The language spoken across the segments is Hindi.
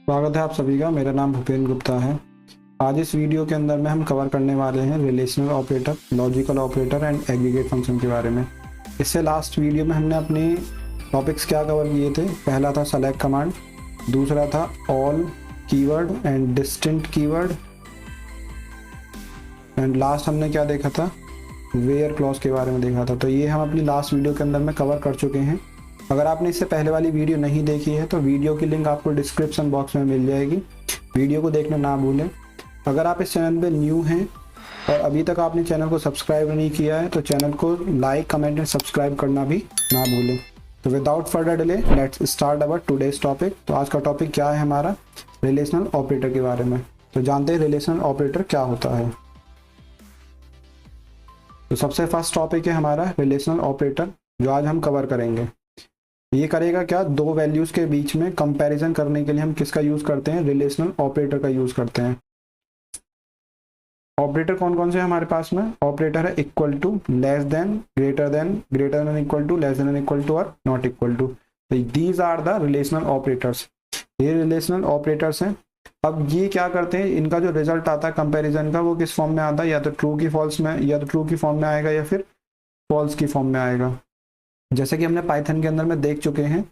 स्वागत है आप सभी का। मेरा नाम भूपेंद्र गुप्ता है। आज इस वीडियो के अंदर में हम कवर करने वाले हैं relational operator, logical operator and aggregate function के बारे में। इससे लास्ट वीडियो में हमने अपने टॉपिक्स क्या कवर किए थे। पहला था सेलेक्ट कमांड, दूसरा था all keyword and distinct keyword, and last हमने क्या देखा था, वेयर क्लॉज के बारे में देखा था। तो ये हम अपनी लास्ट वीडियो के अंदर में कवर कर चुके हैं। अगर आपने इससे पहले वाली वीडियो नहीं देखी है तो वीडियो की लिंक आपको डिस्क्रिप्शन बॉक्स में मिल जाएगी, वीडियो को देखना ना भूलें। अगर आप इस चैनल पे न्यू हैं और अभी तक आपने चैनल को सब्सक्राइब नहीं किया है तो चैनल को लाइक, कमेंट एंड सब्सक्राइब करना भी ना भूलें। तो without further delay let's start our today's topic. तो आज का टॉपिक क्या है हमारा, रिलेशनल ऑपरेटर के बारे में। तो जानते हैं रिलेशनल ऑपरेटर क्या होता है। तो सबसे फर्स्ट टॉपिक है हमारा रिलेशनल ऑपरेटर, जो आज हम कवर करेंगे। ये करेगा क्या, दो वैल्यूज के बीच में कंपैरिजन करने के लिए हम किसका यूज करते हैं, रिलेशनल ऑपरेटर का यूज करते हैं। ऑपरेटर कौन कौन से हैं हमारे पास में, ऑपरेटर है equal to, less than, greater than, greater than equal to, less than equal to और not equal to. These are the relational operators. ये रिलेशनल ऑपरेटर्स हैं। अब ये क्या करते हैं, इनका जो रिजल्ट आता है कंपैरिजन का वो किस फॉर्म में आता है, या तो ट्रू की फॉल्स में, या तो ट्रू की फॉर्म में आएगा या फिर फॉल्स की फॉर्म में आएगा। जैसे कि हमने पाइथन के अंदर में देख चुके हैं,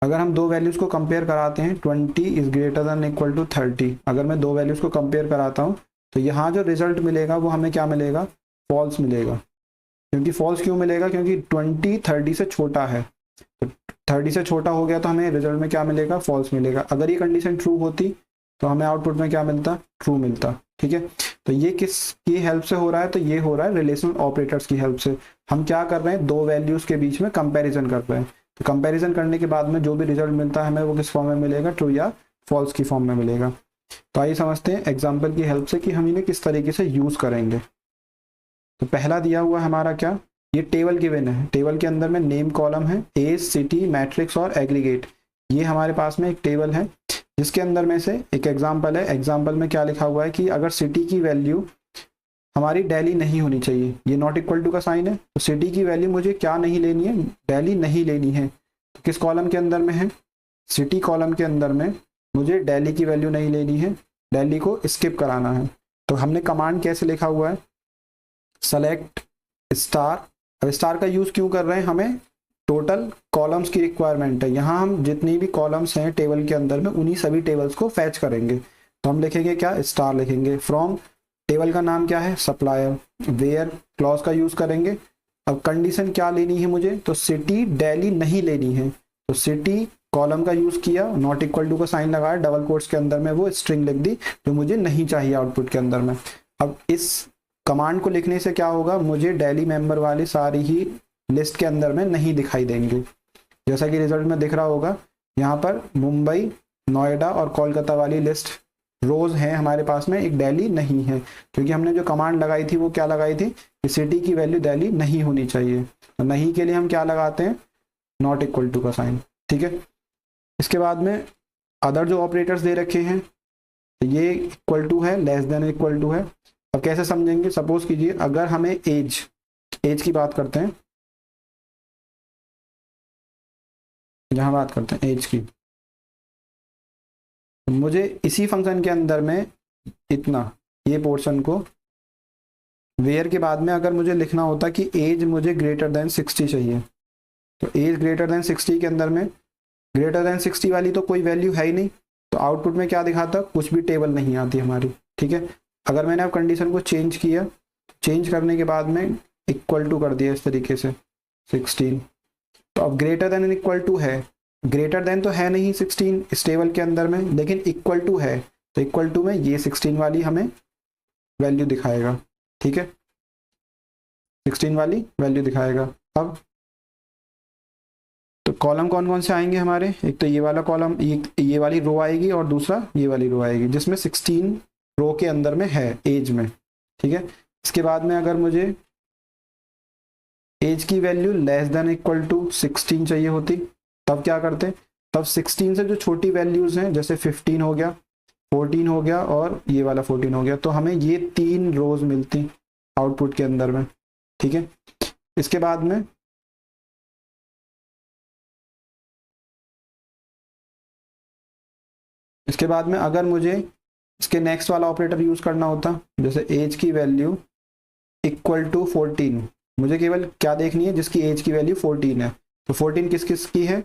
अगर हम दो वैल्यूज को कंपेयर कराते हैं, 20 is greater than equal to 30, अगर मैं दो वैल्यूज को कंपेयर कराता हूँ तो यहाँ जो रिजल्ट मिलेगा वो हमें क्या मिलेगा, फॉल्स मिलेगा। क्योंकि फॉल्स क्यों मिलेगा, क्योंकि 20 30 से छोटा है। तो 30 से छोटा हो गया तो हमें रिजल्ट में क्या मिलेगा, फॉल्स मिलेगा। अगर ये कंडीशन ट्रू होती तो हमें आउटपुट में क्या मिलता, ट्रू मिलता। ठीक है, तो ये किसकी हेल्प से हो रहा है, तो ये हो रहा है रिलेशनल ऑपरेटर्स की हेल्प से। हम क्या कर रहे हैं, दो वैल्यूज के बीच में कंपैरिजन कर रहे हैं। तो कंपैरिजन करने के बाद में जो भी रिजल्ट मिलता है हमें वो किस फॉर्म में मिलेगा, ट्रू या फॉल्स की फॉर्म में मिलेगा। तो आइए समझते हैं एग्जाम्पल की हेल्प से कि हम इन्हें किस तरीके से यूज करेंगे। तो पहला दिया हुआ हमारा क्या, ये टेबल गिवन है। टेबल के अंदर में नेम कॉलम है, एज, सिटी, मैट्रिक्स और एग्रीगेट। ये हमारे पास में एक टेबल है जिसके अंदर में से एक एग्जाम्पल है। एग्जाम्पल में क्या लिखा हुआ है कि अगर सिटी की वैल्यू हमारी डेली नहीं होनी चाहिए, ये नॉट इक्वल टू का साइन है, तो सिटी की वैल्यू मुझे क्या नहीं लेनी है, डेली नहीं लेनी है। तो किस कॉलम के अंदर में है, सिटी कॉलम के अंदर में मुझे डेली की वैल्यू नहीं लेनी है, डेली को स्किप कराना है। तो हमने कमांड कैसे लिखा हुआ है, सेलेक्ट स्टार। अब स्टार का यूज क्यों कर रहे हैं, हमें टोटल कॉलम्स की रिक्वायरमेंट है। यहाँ हम जितनी भी कॉलम्स हैं टेबल के अंदर में उन्हीं सभी टेबल्स को फैच करेंगे। तो हम लिखेंगे क्या, स्टार लिखेंगे। फ्रॉम, टेबल का नाम क्या है, सप्लायर। वेयर क्लॉज का यूज करेंगे। अब कंडीशन क्या लेनी है मुझे, तो सिटी डेली नहीं लेनी है, तो सिटी कॉलम का यूज किया, नॉट इक्वल टू का साइन लगाया, डबल कोट्स के अंदर में वो स्ट्रिंग लिख दी जो मुझे नहीं चाहिए आउटपुट के अंदर में। अब इस कमांड को लिखने से क्या होगा, मुझे डेली मेंबर वाली सारी ही लिस्ट के अंदर में नहीं दिखाई देंगे। जैसा कि रिजल्ट में दिख रहा होगा, यहाँ पर मुंबई, नोएडा और कोलकाता वाली लिस्ट रोज हैं हमारे पास में, एक डेली नहीं है। क्योंकि हमने जो कमांड लगाई थी वो क्या लगाई थी कि सिटी की वैल्यू डेली नहीं होनी चाहिए। तो नहीं के लिए हम क्या लगाते हैं, नॉट इक्वल टू का साइन। ठीक है, इसके बाद में अदर जो ऑपरेटर्स दे रखे हैं, तो ये इक्वल टू है, लेस देन इक्वल टू है। अब कैसे समझेंगे, सपोज कीजिए अगर हमें एज की बात करते हैं, जहां बात करते हैं एज की, तो मुझे इसी फंक्शन के अंदर में इतना, ये पोर्शन को वेयर के बाद में अगर मुझे लिखना होता कि एज मुझे ग्रेटर देन 60 चाहिए, तो एज ग्रेटर देन 60 के अंदर में ग्रेटर देन 60 वाली तो कोई वैल्यू है ही नहीं, तो आउटपुट में क्या दिखाता, कुछ भी टेबल नहीं आती हमारी। ठीक है, अगर मैंने अब कंडीशन को चेंज किया, चेंज करने के बाद में इक्वल टू कर दिया इस तरीके से 16, तो अब ग्रेटर देन इक्वल टू है, ग्रेटर देन तो है नहीं 16 इस टेबल के अंदर में, लेकिन इक्वल टू है, तो इक्वल टू में ये 16 वाली हमें वैल्यू दिखाएगा। ठीक है, 16 वाली वैल्यू दिखाएगा। अब तो कॉलम कौन कौन से आएंगे हमारे, एक तो ये वाला कॉलम, ये वाली रो आएगी, और दूसरा ये वाली रो आएगी जिसमें 16 रो के अंदर में है एज में। ठीक है, इसके बाद में अगर मुझे एज की value less than equal to 16 चाहिए होती, तब क्या करते, तब 16 से जो छोटी वैल्यूज हैं, जैसे 15 हो गया, 14 हो गया और ये वाला 14 हो गया, तो हमें ये 3 रोज मिलती आउटपुट के अंदर में। ठीक है, इसके बाद में इसके बाद में अगर मुझे इसके नेक्स्ट वाला ऑपरेटर यूज करना होता, जैसे एज की वैल्यू इक्वल टू 14, मुझे केवल क्या देखनी है, जिसकी एज की वैल्यू 14 है। तो 14 किस किस की है,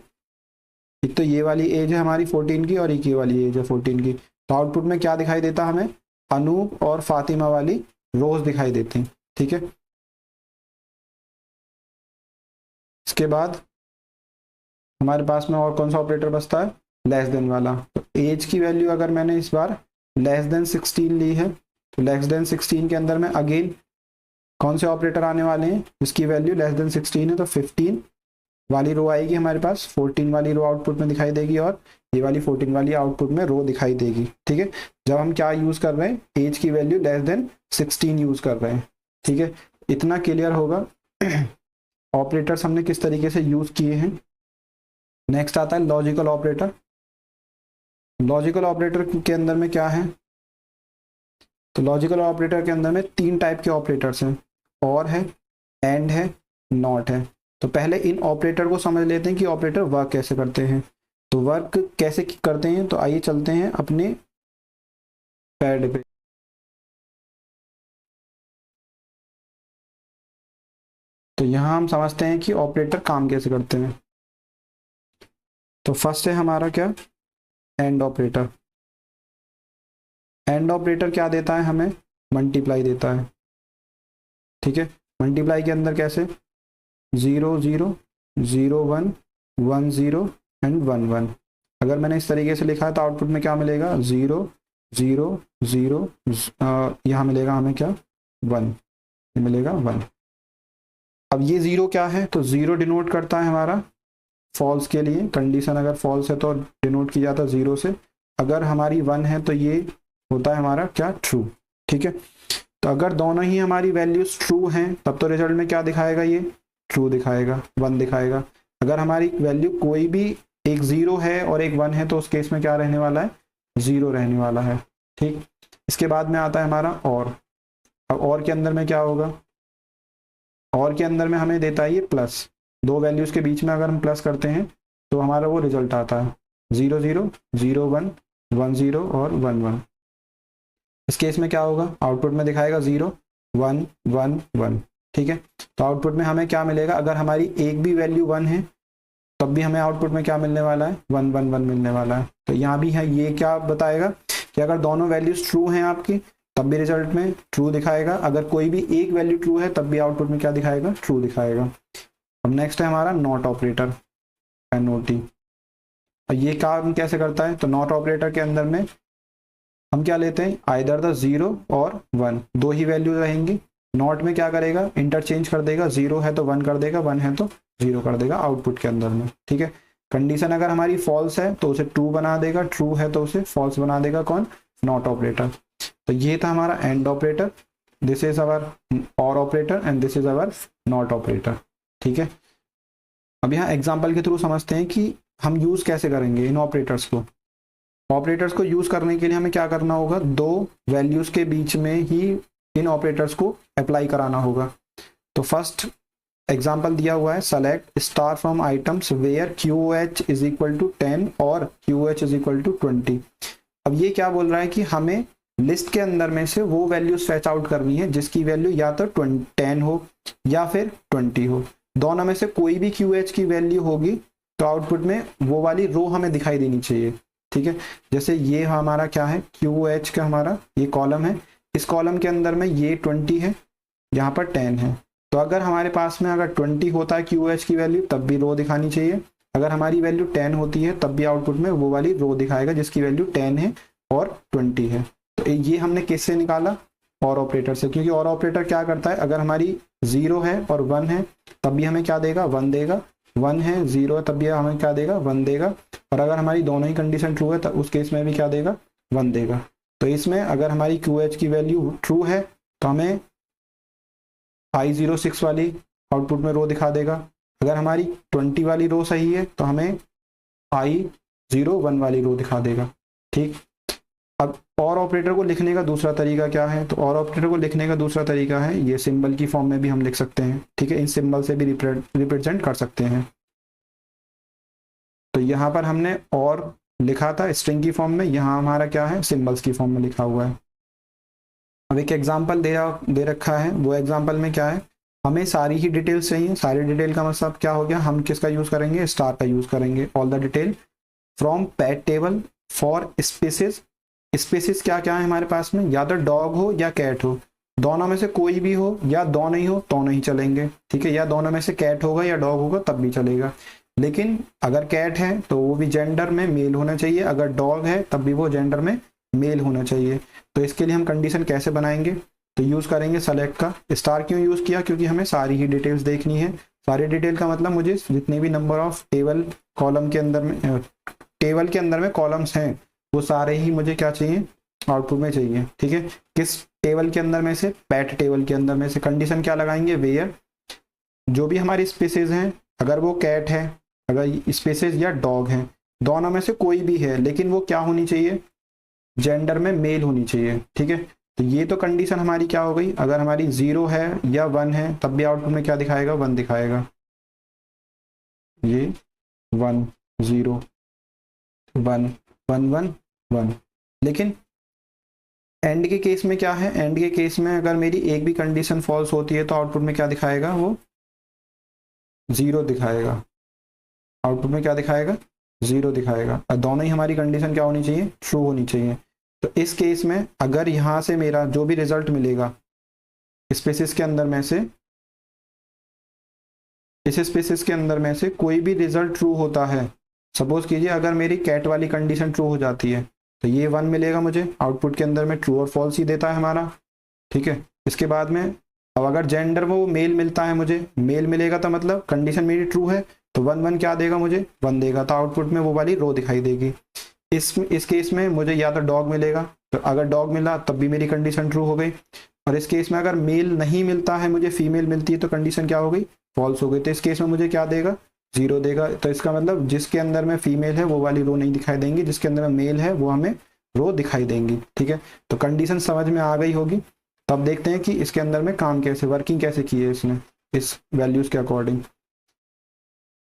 एक तो ये वाली एज है हमारी 14 की और एक ये वाली एज है 14 की। तो आउटपुट में क्या दिखाई देता हमें, अनूप और फातिमा वाली रोज दिखाई देती हैं, ठीक है। इसके बाद हमारे पास में और कौन सा ऑपरेटर बचता है, लेस देन वाला। तो एज की वैल्यू अगर मैंने इस बार लेस देन 16 ली है, तो लेस देन 16 के अंदर में अगेन कौन से ऑपरेटर आने वाले हैं, जिसकी वैल्यू लेस देन 16 है, तो 15 वाली रो आएगी हमारे पास, 14 वाली रो आउटपुट में दिखाई देगी और ये वाली 14 वाली आउटपुट में रो दिखाई देगी, ठीक है। जब हम क्या यूज कर रहे हैं, एज की वैल्यू लेस देन 16 यूज कर रहे हैं, ठीक है। इतना क्लियर होगा ऑपरेटर्स हमने किस तरीके से यूज किए हैं। नेक्स्ट आता है लॉजिकल ऑपरेटर। लॉजिकल ऑपरेटर के अंदर में क्या है, तो लॉजिकल ऑपरेटर के अंदर में 3 टाइप के ऑपरेटर्स हैं, और है, एंड है, नॉट है। तो पहले इन ऑपरेटर को समझ लेते हैं कि ऑपरेटर वर्क कैसे करते हैं। तो वर्क कैसे करते हैं, तो आइए चलते हैं अपने पैड पे। तो यहाँ हम समझते हैं कि ऑपरेटर काम कैसे करते हैं। तो फर्स्ट है हमारा क्या, एंड ऑपरेटर। एंड ऑपरेटर क्या देता है हमें, मल्टीप्लाई देता है, ठीक है। मल्टीप्लाई के अंदर कैसे, 0 0 0 1 1 0 एंड 1 1। अगर मैंने इस तरीके से लिखा है तो आउटपुट में क्या मिलेगा, 0 0 0, यहाँ मिलेगा हमें क्या, 1, ये मिलेगा 1। अब ये 0 क्या है, तो 0 डिनोट करता है हमारा फॉल्स के लिए, कंडीशन अगर फॉल्स है तो डिनोट की जाता है 0 से। अगर हमारी 1 है तो ये होता है हमारा क्या, ट्रू, ठीक है। तो अगर दोनों ही हमारी वैल्यूज ट्रू हैं तब तो रिजल्ट में क्या दिखाएगा, ये ट्रू दिखाएगा, 1 दिखाएगा। अगर हमारी वैल्यू कोई भी एक 0 है और एक 1 है तो उस केस में क्या रहने वाला है, 0 रहने वाला है, ठीक। इसके बाद में आता है हमारा और। अब और के अंदर में क्या होगा, और के अंदर में हमें देता है ये प्लस, 2 वैल्यूज के बीच में अगर हम प्लस करते हैं तो हमारा वो रिजल्ट आता है 0 0 0 1 1 0 और 1 1। इस केस में क्या होगा, आउटपुट में दिखाएगा 0 1 1 1, ठीक है। तो आउटपुट में हमें क्या मिलेगा, अगर हमारी एक भी वैल्यू 1 है तब भी हमें आउटपुट में क्या मिलने वाला है, 1 1 1 मिलने वाला है। तो यहाँ भी है, ये क्या बताएगा कि अगर दोनों वैल्यूज ट्रू हैं आपकी तब भी रिजल्ट में ट्रू दिखाएगा, अगर कोई भी एक वैल्यू ट्रू है तब भी आउटपुट में क्या दिखाएगा, ट्रू दिखाएगा। अब नेक्स्ट है हमारा नॉट ऑपरेटर, NOT। ये काम कैसे करता है, तो नॉट ऑपरेटर के अंदर में हम क्या लेते हैं, आइदर द 0 और 1, 2 ही वैल्यू रहेंगी। नॉट में क्या करेगा, इंटरचेंज कर देगा, 0 है तो 1 कर देगा, 1 है तो 0 कर देगा आउटपुट के अंदर में, ठीक है। कंडीशन अगर हमारी फॉल्स है तो उसे ट्रू बना देगा, ट्रू है तो उसे फॉल्स बना देगा, कौन, नॉट ऑपरेटर। तो ये था हमारा and operator, this is our or operator and this is our not operator, ठीक है। अब यहाँ एग्जाम्पल के थ्रू समझते हैं कि हम यूज कैसे करेंगे इन ऑपरेटर्स को। ऑपरेटर्स को यूज करने के लिए हमें क्या करना होगा, 2 वैल्यूज के बीच में ही इन ऑपरेटर्स को अप्लाई कराना होगा। तो फर्स्ट एग्जाम्पल दिया हुआ है, select star from items where QH is equal to 10 और QH इज इक्वल टू 20। अब ये क्या बोल रहा है कि हमें लिस्ट के अंदर में से वो वैल्यू फेच आउट करनी है जिसकी वैल्यू या तो 10 हो या फिर 20 हो, दोनों में से कोई भी QH की वैल्यू होगी तो आउटपुट में वो वाली रो हमें दिखाई देनी चाहिए, ठीक है। जैसे ये हमारा क्या है, QH का हमारा ये कॉलम है, इस कॉलम के अंदर में ये 20 है, यहाँ पर 10 है। तो अगर हमारे पास में अगर 20 होता है QH की वैल्यू तब भी रो दिखानी चाहिए, अगर हमारी वैल्यू 10 होती है तब भी आउटपुट में वो वाली रो दिखाएगा जिसकी वैल्यू 10 है और 20 है। तो ये हमने किससे निकाला, और ऑपरेटर से, क्योंकि और ऑपरेटर क्या करता है, अगर हमारी 0 है और 1 है तब भी हमें क्या देगा, 1 देगा, 1 है 0 है तब भी हमें क्या देगा, 1 देगा, और अगर हमारी दोनों ही कंडीशन ट्रू है तो उस केस में भी क्या देगा, 1 देगा। तो इसमें अगर हमारी QH की वैल्यू ट्रू है तो हमें I06 वाली आउटपुट में रो दिखा देगा, अगर हमारी 20 वाली रो सही है तो हमें I01 वाली रो दिखा देगा, ठीक। अब और ऑपरेटर को लिखने का दूसरा तरीका क्या है, तो और ऑपरेटर को लिखने का दूसरा तरीका है, ये सिंबल की फॉर्म में भी हम लिख सकते हैं, ठीक है, इन सिंबल से भी रिप्रेजेंट कर सकते हैं। तो यहाँ पर हमने और लिखा था स्ट्रिंग की फॉर्म में, यहाँ हमारा क्या है, सिंबल्स की फॉर्म में लिखा हुआ है। अब एक एग्जांपल दे रखा है, वो एग्जांपल में क्या है, हमें सारी ही डिटेल्स चाहिए। सारी डिटेल का मतलब क्या हो गया, हम किसका यूज़ करेंगे, स्टार का यूज़ करेंगे। All the detail from pet table for species. Species क्या क्या है हमारे पास में, या तो डॉग हो या कैट हो, दोनों में से कोई भी हो, या दोनों ही हो तो नहीं चलेंगे, ठीक है, या दोनों में से कैट होगा या डॉग होगा तब भी चलेगा। लेकिन अगर कैट है तो वो भी जेंडर में मेल होना चाहिए, अगर डॉग है तब भी वो जेंडर में मेल होना चाहिए। तो इसके लिए हम कंडीशन कैसे बनाएंगे, तो यूज़ करेंगे सेलेक्ट का। स्टार क्यों यूज़ किया, क्योंकि हमें सारी ही डिटेल्स देखनी है। सारी डिटेल का मतलब मुझे जितने भी नंबर ऑफ टेबल कॉलम के अंदर में, टेबल के अंदर में कॉलम्स हैं, वो सारे ही मुझे क्या चाहिए, आउटपुट में चाहिए, ठीक है। किस टेबल के अंदर में से, पैट टेबल के अंदर में से। कंडीशन क्या लगाएंगे, वेयर जो भी हमारी स्पेसेस हैं, अगर वो कैट है, अगर स्पेसेस या डॉग है, दोनों में से कोई भी है, लेकिन वो क्या होनी चाहिए, जेंडर में मेल होनी चाहिए, ठीक है। तो ये तो कंडीशन हमारी क्या हो गई, अगर हमारी 0 है या 1 है तब भी आउटपुट में क्या दिखाएगा, 1 दिखाएगा। ये 1 0 1 1 1 1। लेकिन एंड के केस में क्या है, एंड के केस में अगर मेरी एक भी कंडीशन फॉल्स होती है तो आउटपुट में क्या दिखाएगा, वो 0 दिखाएगा। आउटपुट में क्या दिखाएगा, 0 दिखाएगा। और दोनों ही हमारी कंडीशन क्या होनी चाहिए, ट्रू होनी चाहिए। तो इस केस में अगर यहाँ से मेरा जो भी रिजल्ट मिलेगा स्पेसिस के अंदर में से, इस स्पेसिस के अंदर में से कोई भी रिजल्ट ट्रू होता है, सपोज कीजिए अगर मेरी कैट वाली कंडीशन ट्रू हो जाती है तो ये 1 मिलेगा मुझे आउटपुट के अंदर में, ट्रू और फॉल्स ही देता है हमारा, ठीक है। इसके बाद में अब अगर जेंडर वो मेल मिलता है, मुझे मेल मिलेगा तो मतलब कंडीशन मेरी ट्रू है, तो 1 1 क्या देगा, मुझे 1 देगा, तो आउटपुट में वो वाली रो दिखाई देगी। इस केस में मुझे या तो डॉग मिलेगा, तो अगर डॉग मिला तब भी मेरी कंडीशन ट्रू हो गई। और इस केस में अगर मेल नहीं मिलता है, मुझे फीमेल मिलती है, तो कंडीशन क्या हो गई, फॉल्स हो गई। तो इस केस में मुझे क्या देगा, 0 देगा। तो इसका मतलब जिसके अंदर में फीमेल है वो वाली रो नहीं दिखाई देंगी, जिसके अंदर में मेल है वो हमें रो दिखाई देंगी, ठीक है। तो कंडीशन समझ में आ गई होगी। तब देखते हैं कि इसके अंदर में काम कैसे, वर्किंग कैसे की है इसने इस वैल्यूज के अकॉर्डिंग।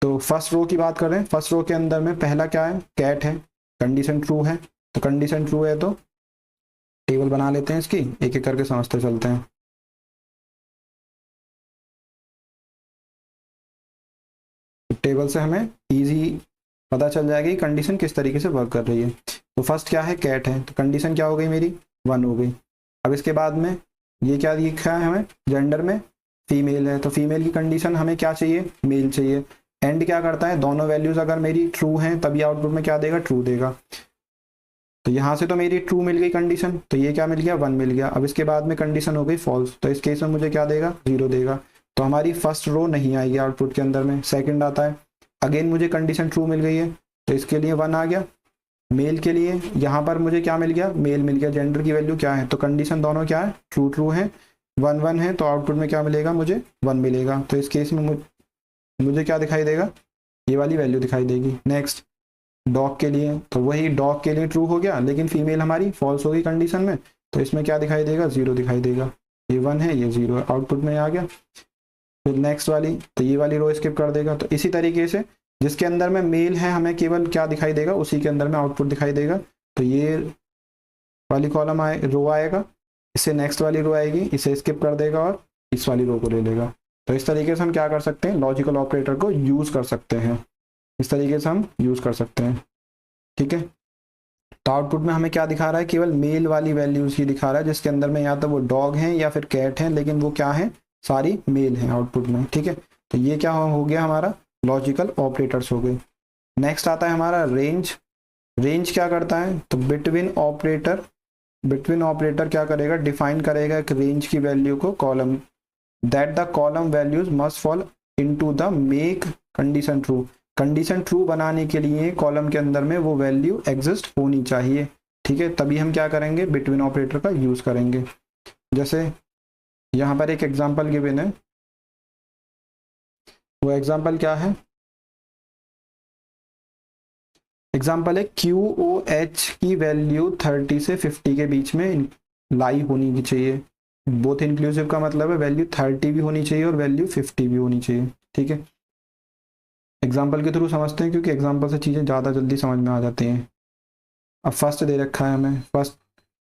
तो फर्स्ट रो की बात कर रहे हैं। फर्स्ट रो के अंदर में पहला क्या है, कैट है, कंडीशन ट्रू है। तो कंडीशन ट्रू है तो टेबल बना लेते हैं इसकी, एक एक करके समझते चलते हैं। तो टेबल से हमें इजी पता चल जाएगा कि कंडीशन किस तरीके से वर्क कर रही है। तो फर्स्ट क्या है, कैट है, तो कंडीशन क्या हो गई मेरी, 1 हो गई। अब इसके बाद में ये क्या लिखा है, हमें जेंडर में फीमेल है, तो फीमेल की कंडीशन हमें क्या चाहिए, मेल चाहिए। एंड क्या करता है, दोनों वैल्यूज अगर मेरी ट्रू हैं तभी आउटपुट में क्या देगा, ट्रू देगा। तो यहाँ से तो मेरी ट्रू मिल गई कंडीशन, तो ये क्या मिल गया, 1 मिल गया। अब इसके बाद में कंडीशन हो गई फॉल्स, तो इस केस में मुझे क्या देगा, 0 देगा। तो हमारी फर्स्ट रो नहीं आएगी आउटपुट के अंदर में। सेकंड आता है, अगेन मुझे कंडीशन ट्रू मिल गई है, तो इसके लिए 1 आ गया। मेल के लिए यहाँ पर मुझे क्या मिल गया, मेल मिल गया। जेंडर की वैल्यू क्या है, तो कंडीशन दोनों क्या है, ट्रू ट्रू है। 1 1 है, तो आउटपुट में क्या मिलेगा, मुझे 1 मिलेगा। तो इस केस में मुझे क्या दिखाई देगा, ये वाली वैल्यू दिखाई देगी। नेक्स्ट डॉग के लिए, तो वही डॉग के लिए ट्रू हो गया, लेकिन फीमेल हमारी फॉल्स हो गई कंडीशन में, तो इसमें क्या दिखाई देगा, 0 दिखाई देगा। ये 1 है, ये 0 है, आउटपुट में आ गया। फिर नेक्स्ट वाली, तो ये वाली रो स्किप कर देगा। तो इसी तरीके से जिसके अंदर में मेल है हमें केवल क्या दिखाई देगा, उसी के अंदर में आउटपुट दिखाई देगा। तो ये वाली कॉलम रो आएगा, इससे नेक्स्ट वाली रो आएगी, इसे स्किप कर देगा और इस वाली रो को ले लेगा। तो इस तरीके से हम क्या कर सकते हैं, लॉजिकल ऑपरेटर को यूज कर सकते हैं। इस तरीके से हम यूज कर सकते हैं, ठीक है। तो आउटपुट में हमें क्या दिखा रहा है, केवल मेल वाली वैल्यूज ही दिखा रहा है, जिसके अंदर में या तो वो डॉग है या फिर कैट है, लेकिन वो क्या है, सारी मेल है आउटपुट में, ठीक है। तो ये क्या हो गया, हमारा लॉजिकल ऑपरेटर्स हो गए। नेक्स्ट आता है हमारा रेंज। रेंज क्या करता है, तो बिटवीन ऑपरेटर क्या करेगा, डिफाइन करेगा एक रेंज की वैल्यू को, column that the column values must fall into the make condition true. Condition true बनाने के लिए कॉलम के अंदर में वो वैल्यू एग्जिस्ट होनी चाहिए, ठीक है। तभी हम क्या करेंगे, बिटवीन ऑपरेटर का यूज करेंगे। जैसे यहाँ पर एक एग्जांपल गिवन है, वो एग्जांपल क्या है, एग्जांपल है QOH की वैल्यू 30 से 50 के बीच में लाई होनी चाहिए। बोथ इंक्लूसिव का मतलब है वैल्यू 30 भी होनी चाहिए और वैल्यू 50 भी होनी चाहिए, ठीक है। एग्जाम्पल के थ्रू समझते हैं, क्योंकि एग्जाम्पल से चीज़ें ज़्यादा जल्दी समझ में आ जाती हैं। अब फर्स्ट दे रखा है हमें, फर्स्ट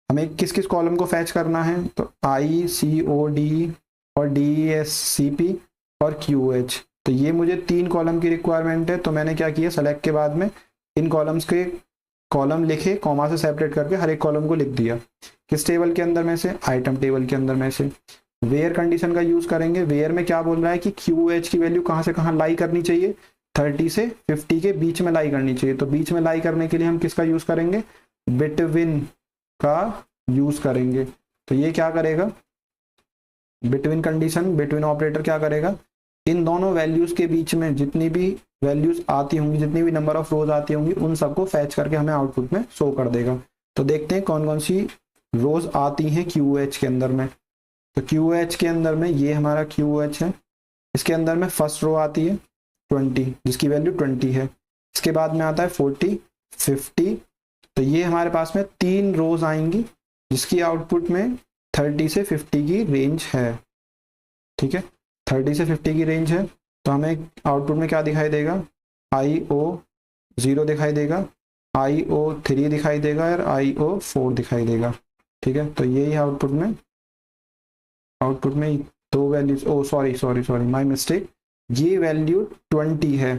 हमें किस किस कॉलम को फैच करना है, तो आई सी ओ डी और डी एस सी पी और क्यू एच। तो ये मुझे 3 कॉलम की रिक्वायरमेंट है, तो मैंने क्या किया, सेलेक्ट के बाद में इन कॉलम्स के कॉलम लिखे, कॉमा से सेपरेट करके हर एक कॉलम को लिख दिया। किस टेबल के अंदर में से, आइटम टेबल के अंदर में से। वेयर कंडीशन का यूज करेंगे। वेयर में क्या बोल रहा है कि क्यू एच की वैल्यू कहाँ से कहाँ लाई करनी चाहिए, 30 से 50 के बीच में लाई करनी चाहिए। तो बीच में लाई करने के लिए हम किसका यूज करेंगे, बिटवीन का यूज करेंगे। तो ये क्या करेगा, बिटवीन कंडीशन, बिटवीन ऑपरेटर क्या करेगा, इन दोनों वैल्यूज के बीच में जितनी भी वैल्यूज आती होंगी, जितनी भी नंबर ऑफ रोज आती होंगी, उन सबको फैच करके हमें आउटपुट में शो कर देगा। तो देखते हैं कौन कौन सी रोज आती हैं क्यू एच के अंदर में। तो क्यू एच के अंदर में ये हमारा क्यू एच है, इसके अंदर में फर्स्ट रो आती है 20, जिसकी वैल्यू 20 है। इसके बाद में आता है 40, 50। तो ये हमारे पास में 3 रोज आएंगी जिसकी आउटपुट में 30 से 50 की रेंज है। ठीक है, 30 से 50 की रेंज है। तो हमें आउटपुट में क्या दिखाई देगा, IO0 दिखाई देगा, IO3 दिखाई देगा और IO4 दिखाई देगा। ठीक है, तो यही आउटपुट में दो values, oh sorry my mistake, ये वैल्यू 20 है।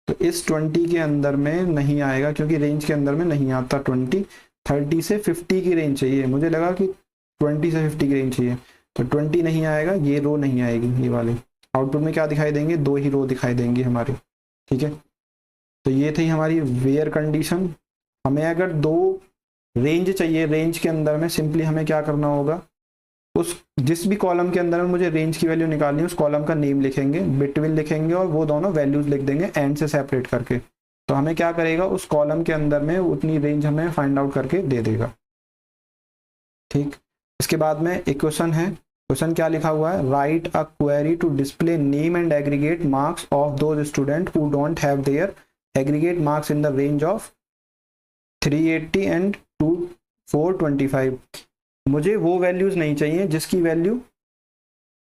तो इस 20 के अंदर में नहीं आएगा क्योंकि रेंज के अंदर में नहीं आता 20। 30 से 50 की रेंज चाहिए, मुझे लगा कि 20 से 50 की रेंज चाहिए, तो 20 नहीं आएगा, ये रो नहीं आएगी। ये वाली आउटपुट में क्या दिखाई देंगे, 2 ही रो दिखाई देंगी हमारी। ठीक है, तो ये थी हमारी वेयर कंडीशन। हमें अगर 2 रेंज चाहिए, रेंज के अंदर में सिंपली हमें क्या करना होगा, उस जिस भी कॉलम के अंदर में मुझे रेंज की वैल्यू निकालनी है उस कॉलम का नेम लिखेंगे, बिटवीन लिखेंगे और वो दोनों वैल्यूज लिख देंगे एंड से सेपरेट करके। तो हमें क्या करेगा, उस कॉलम के अंदर में उतनी रेंज हमें फाइंड आउट करके दे देगा। ठीक, इसके बाद में एक क्वेश्चन है, क्वेश्चन क्या लिखा हुआ है, write a query to display name and aggregate marks of those student who don't have their aggregate marks in the range of 380 and 425। मुझे वो वैल्यूज नहीं चाहिए जिसकी वैल्यू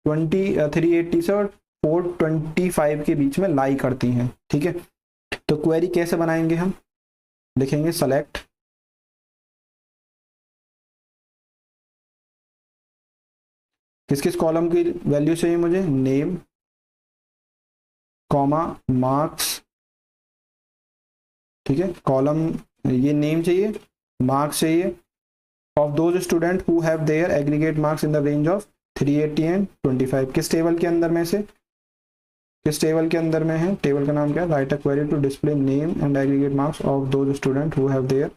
380 से और 425 के बीच में लाई करती हैं। ठीक है, तो क्वेरी कैसे बनाएंगे, हम लिखेंगे सेलेक्ट किस किस कॉलम की वैल्यू चाहिए मुझे, नेम कॉमा मार्क्स। ठीक है, कॉलम ये नेम चाहिए, मार्क्स चाहिए, of those student who have their aggregate marks in the range of 380 and 25। किस टेबल के अंदर में से, किस टेबल के अंदर में है, टेबल का नाम क्या है, write a query to display name and aggregate marks of those student who have their,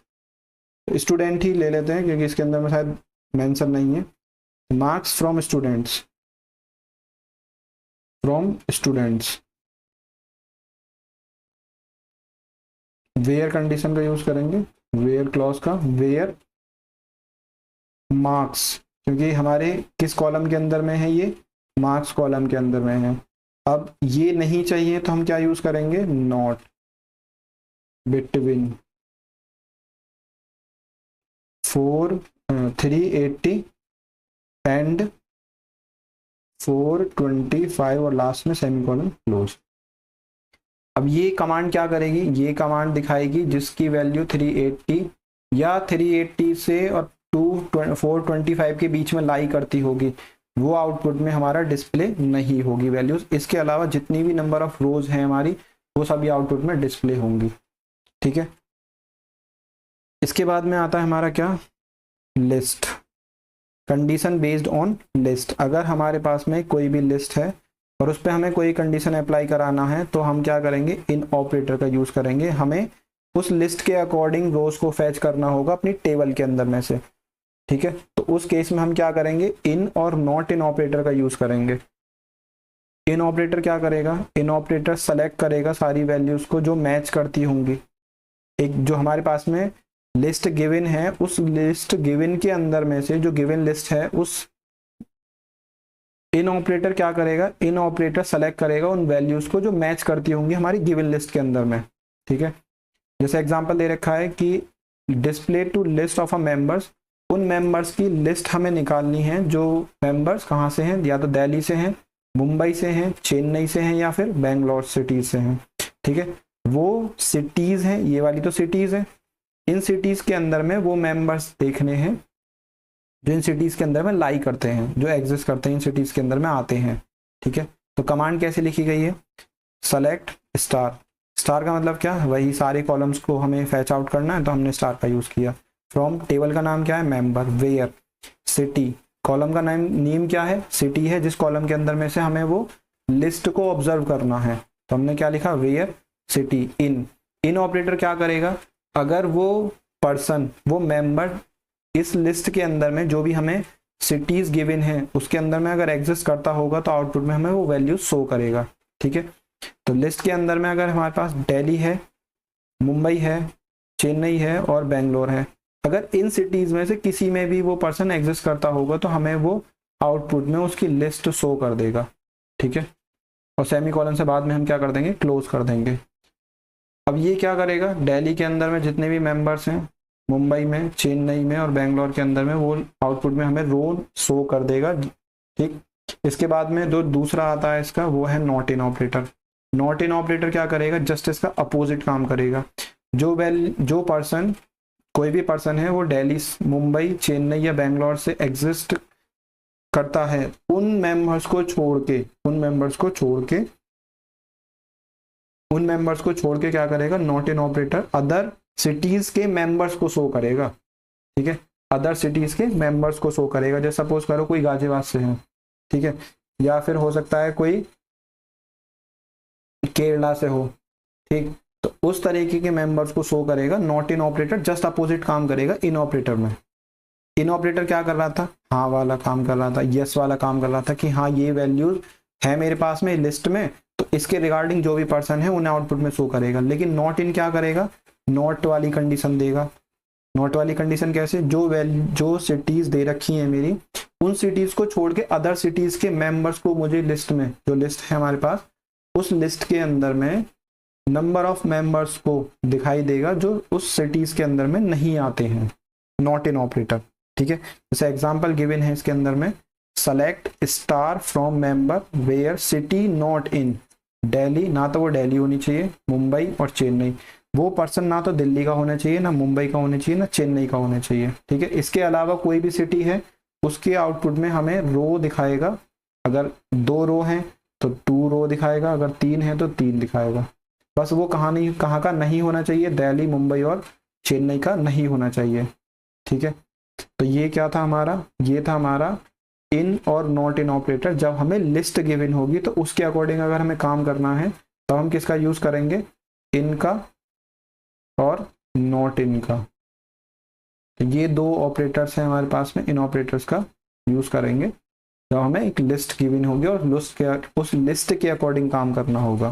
student ही ले लेते हैं क्योंकि इसके अंदर में शायद मेंशन नहीं है, marks from students, where condition का यूज करेंगे, वेयर क्लॉज का, वेयर मार्क्स, क्योंकि हमारे किस कॉलम के अंदर में है, ये मार्क्स कॉलम के अंदर में है। अब ये नहीं चाहिए तो हम क्या यूज करेंगे, नॉट बिटवीन 380 एंड 425 और लास्ट में सेमीकोलन क्लोज। अब ये कमांड क्या करेगी, ये कमांड दिखाएगी जिसकी वैल्यू 380 या 380 से और 425 के बीच में लाई करती होगी, वो आउटपुट में हमारा डिस्प्ले नहीं होगी वैल्यूज। इसके अलावा जितनी भी नंबर ऑफ रोज हैं हमारी, वो सभी आउटपुट में डिस्प्ले होंगी। ठीक है, इसके बाद में आता है हमारा क्या, list, condition based on list. अगर हमारे पास में कोई भी लिस्ट है और उस पर हमें कोई कंडीशन अप्लाई कराना है तो हम क्या करेंगे, इन ऑपरेटर का यूज करेंगे। हमें उस लिस्ट के अकॉर्डिंग रोज को फैच करना होगा अपनी टेबल के अंदर में से। ठीक है, तो उस केस में हम क्या करेंगे, इन और नॉट इन ऑपरेटर का यूज करेंगे। इन ऑपरेटर क्या करेगा, इन ऑपरेटर सेलेक्ट करेगा सारी वैल्यूज को जो मैच करती होंगी। एक जो हमारे पास में लिस्ट गिवन है, उस लिस्ट गिवन के अंदर में से जो गिवन लिस्ट है, उस इन ऑपरेटर क्या करेगा, इन ऑपरेटर सेलेक्ट करेगा उन वैल्यूज को जो मैच करती होंगी हमारी गिवन लिस्ट के अंदर में। ठीक है, जैसे एग्जांपल दे रखा है कि display to list of a members, उन मेंबर्स की लिस्ट हमें निकालनी है जो मेंबर्स कहाँ से हैं, या तो दिल्ली से हैं, मुंबई से हैं, चेन्नई से हैं या फिर बेंगलोर सिटीज से हैं। ठीक है, वो सिटीज हैं, ये वाली तो सिटीज है, इन सिटीज के अंदर में वो मेंबर्स देखने हैं जो इन सिटीज के अंदर में लाई करते हैं, जो एग्जिस्ट करते हैं इन सिटीज के अंदर में आते हैं। ठीक है, तो कमांड कैसे लिखी गई है, सेलेक्ट स्टार। स्टार का मतलब क्या, वही सारे कॉलम्स को हमें फैच आउट करना है तो हमने स्टार का यूज किया। फ्रॉम, टेबल का नाम क्या है, मेंबर। वेयर, सिटी, कॉलम का नेम क्या है, सिटी है, जिस कॉलम के अंदर में से हमें वो लिस्ट को ऑब्जर्व करना है तो हमने क्या लिखा, वेयर सिटी। इन ऑपरेटर क्या करेगा, अगर वो पर्सन, वो मेंबर इस लिस्ट के अंदर में जो भी हमें सिटीज गिवन है उसके अंदर में अगर एग्जिस्ट करता होगा तो आउटपुट में हमें वो वैल्यू शो करेगा। ठीक है, तो लिस्ट के अंदर में अगर हमारे पास दिल्ली है, मुंबई है, चेन्नई है और बेंगलोर है, अगर इन सिटीज में से किसी में भी वो पर्सन एग्जिस्ट करता होगा तो हमें वो आउटपुट में उसकी लिस्ट शो कर देगा। ठीक है, और सेमीकोलन से बाद में हम क्या कर देंगे, क्लोज कर देंगे। अब ये क्या करेगा, दिल्ली के अंदर में जितने भी मेंबर्स हैं, मुंबई में, चेन्नई में और बेंगलोर के अंदर में, वो आउटपुट में हमें रो शो कर देगा। ठीक, इसके बाद में जो दूसरा आता है इसका, वो है not in operator. Not in operator क्या करेगा, जस्ट इसका अपोजिट काम करेगा। जो पर्सन, कोई भी पर्सन है वो दिल्ली, मुंबई, चेन्नई या बेंगलोर से एग्जिस्ट करता है, उन मेंबर्स को छोड़ के क्या करेगा, not in operator other cities के मेंबर्स को शो करेगा। ठीक है, अदर सिटीज के मेंबर्स को शो करेगा। जैसे सपोज करो कोई गाजियाबाद से है, ठीक है, या फिर हो सकता है कोई केरला से हो, ठीक, तो उस तरीके के मेंबर्स को शो करेगा। Not in operator just opposite काम करेगा इन ऑपरेटर में। इन ऑपरेटर क्या कर रहा था, हाँ वाला काम कर रहा था, यस वाला काम कर रहा था कि हाँ ये वैल्यूज है मेरे पास में लिस्ट में, तो इसके रिगार्डिंग जो भी पर्सन है उन्हें आउटपुट में शो करेगा। लेकिन नॉट इन क्या करेगा, नॉट वाली कंडीशन देगा। नॉट वाली कंडीशन कैसे, जो सिटीज दे रखी है मेरी, उन सिटीज को छोड़ के अदर सिटीज के मेंबर्स को मुझे लिस्ट में, जो लिस्ट है हमारे पास, उस लिस्ट के अंदर में नंबर ऑफ मेंबर्स को दिखाई देगा जो उस सिटीज के अंदर में नहीं आते हैं। Not in operator. ठीक है, जैसे एग्जांपल गिवन है इसके अंदर में, select star from member where city not in Delhi, ना तो वो दिल्ली होनी चाहिए, मुंबई और चेन्नई, वो पर्सन ना तो दिल्ली का होना चाहिए, ना मुंबई का होना चाहिए, ना चेन्नई का होना चाहिए। ठीक है, इसके अलावा कोई भी सिटी है उसके आउटपुट में हमें रो दिखाएगा। अगर 2 रो हैं तो 2 रो दिखाएगा, अगर 3 है तो 3 दिखाएगा। बस वो कहाँ का नहीं होना चाहिए, दिल्ली, मुंबई और चेन्नई का नहीं होना चाहिए। ठीक है, तो ये क्या था हमारा, ये था हमारा इन और नॉट इन ऑपरेटर। जब हमें लिस्ट गिवन होगी तो उसके अकॉर्डिंग अगर हमें काम करना है तो हम किसका यूज करेंगे, इन का और नॉट इन का। तो ये 2 ऑपरेटर्स हैं हमारे पास में, इन ऑपरेटर्स का यूज करेंगे जब हमें एक लिस्ट गिवन होगी और उस लिस्ट के अकॉर्डिंग काम करना होगा।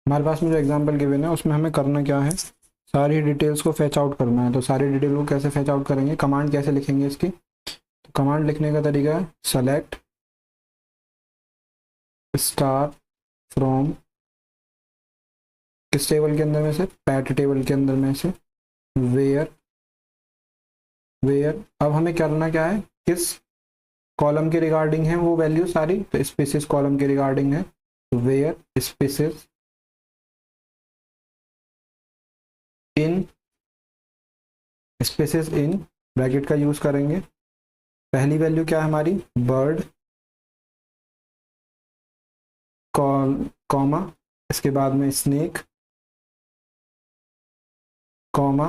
हमारे पास में जो एग्जांपल गिवन है उसमें हमें करना क्या है, सारी डिटेल्स को फैच आउट करना है। तो सारी डिटेल को कैसे फैच आउट करेंगे, कमांड कैसे लिखेंगे इसकी, तो कमांड लिखने का तरीका है, सेलेक्ट स्टार फ्रॉम, किस टेबल के अंदर में से, पैट टेबल के अंदर में से, वेयर। अब हमें करना क्या है, किस कॉलम के रिगार्डिंग है वो वैल्यू सारी, तो स्पेसिस कॉलम के रिगार्डिंग है, where species in, species in bracket का यूज करेंगे। पहली वैल्यू क्या है हमारी, बर्ड, कॉमा, इसके बाद में स्नेक, कॉमा